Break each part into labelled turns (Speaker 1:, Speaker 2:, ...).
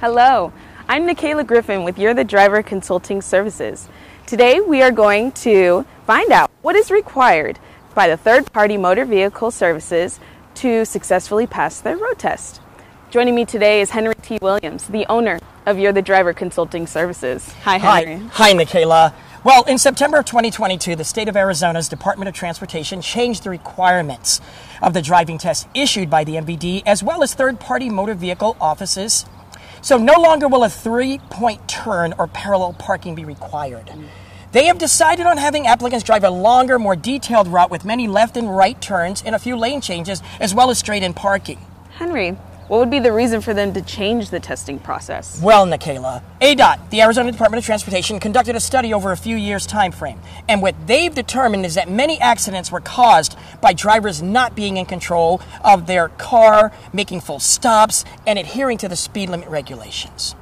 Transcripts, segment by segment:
Speaker 1: Hello, I'm Nikayla Griffin with You're the Driver Consulting Services. Today we are going to find out what is required by the third-party motor vehicle services to successfully pass their road test. Joining me today is Henry T. Williams, the owner of You're the Driver Consulting Services. Hi, Henry.
Speaker 2: Hi, Nikayla. Well, in September of 2022, the state of Arizona's Department of Transportation changed the requirements of the driving test issued by the MVD as well as third-party motor vehicle offices. So no longer will a 3-point turn or parallel parking be required. They have decided on having applicants drive a longer, more detailed route with many left and right turns and a few lane changes as well as straight-in parking.
Speaker 1: Henry, what would be the reason for them to change the testing process?
Speaker 2: Well, Nikayla, ADOT, the Arizona Department of Transportation, conducted a study over a few years' time frame. And what they've determined is that many accidents were caused by drivers not being in control of their car, making full stops, and adhering to the speed limit regulations.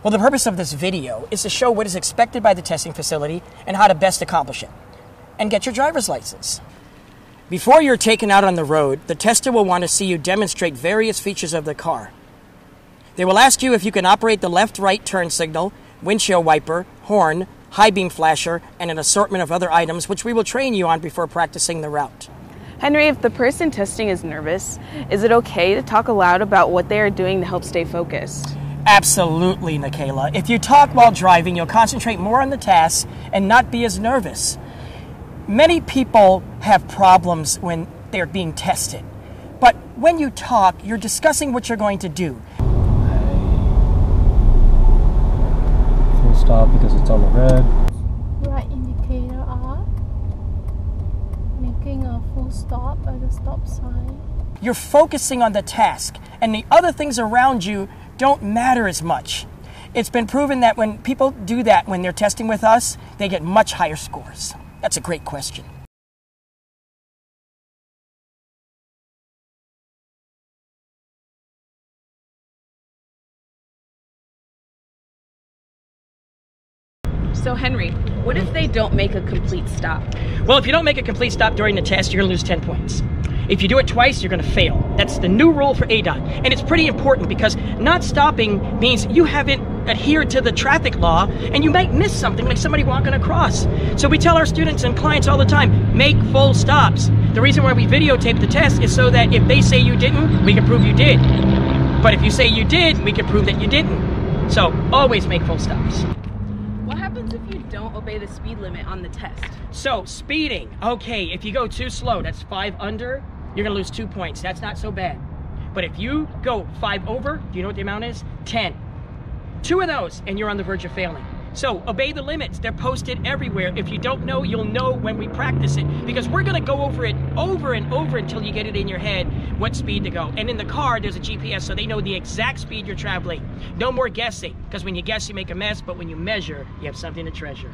Speaker 2: Well, the purpose of this video is to show what is expected by the testing facility and how to best accomplish it. And get your driver's license. Before you're taken out on the road, the tester will want to see you demonstrate various features of the car. They will ask you if you can operate the left-right turn signal, windshield wiper, horn, high beam flasher, and an assortment of other items which we will train you on before practicing the route.
Speaker 1: Henry, if the person testing is nervous, is it okay to talk aloud about what they are doing to help stay focused?
Speaker 2: Absolutely, Nikayla. If you talk while driving, you'll concentrate more on the task and not be as nervous. Many people have problems when they're being tested, but when you talk, you're discussing what you're going to do.
Speaker 3: Full stop because it's on the red.
Speaker 4: Right indicator up. Making a full stop at the stop sign.
Speaker 2: You're focusing on the task, and the other things around you don't matter as much. It's been proven that when people do that when they're testing with us, they get much higher scores. That's a great question.
Speaker 1: So Henry, what if they don't make a complete stop?
Speaker 2: Well, if you don't make a complete stop during the test, you're going to lose 10 points. If you do it twice, you're going to fail. That's the new rule for ADOT. And it's pretty important because not stopping means you haven't adhered to the traffic law and you might miss something like somebody walking across. So we tell our students and clients all the time, make full stops. The reason why we videotape the test is so that if they say you didn't, we can prove you did. But if you say you did, we can prove that you didn't. So always make full stops.
Speaker 1: What happens if you don't obey the speed limit on the test?
Speaker 2: So speeding, okay, if you go too slow, that's 5 under, you're gonna lose 2 points. That's not so bad. But if you go 5 over, do you know what the amount is? 10. 2 of those, and you're on the verge of failing. So obey the limits. They're posted everywhere. If you don't know, you'll know when we practice it, because we're gonna go over it over and over until you get it in your head what speed to go. And in the car, there's a GPS, so they know the exact speed you're traveling. No more guessing, because when you guess, you make a mess, but when you measure, you have something to treasure.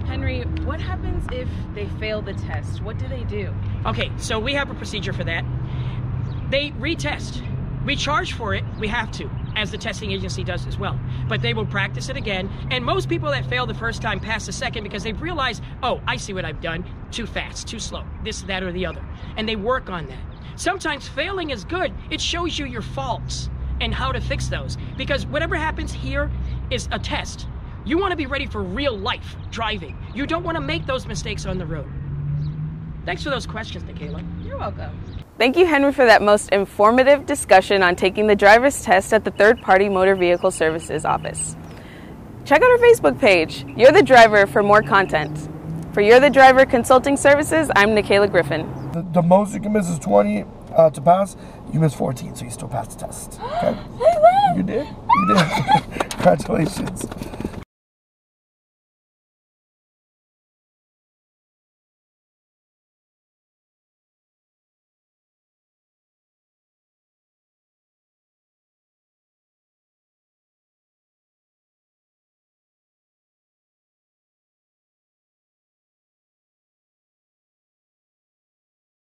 Speaker 1: Henry, what happens if they fail the test? What do they do?
Speaker 2: Okay, so we have a procedure for that. They retest. We charge for it, we have to, as the testing agency does as well. But they will practice it again, and most people that fail the first time pass the second because they've realized, oh, I see what I've done, too fast, too slow, this, that, or the other. And they work on that. Sometimes failing is good. It shows you your faults and how to fix those. Because whatever happens here is a test. You want to be ready for real life driving. You don't want to make those mistakes on the road. Thanks for those questions, Nikayla.
Speaker 1: You're welcome. Thank you, Henry, for that most informative discussion on taking the driver's test at the third-party motor vehicle services office. Check out our Facebook page, You're the Driver, for more content. For You're the Driver Consulting Services, I'm Nikayla Griffin.
Speaker 5: The most you can miss is 20 to pass. You missed 14, so you still passed the test. Okay?
Speaker 4: I win!
Speaker 5: You did. You did. Congratulations.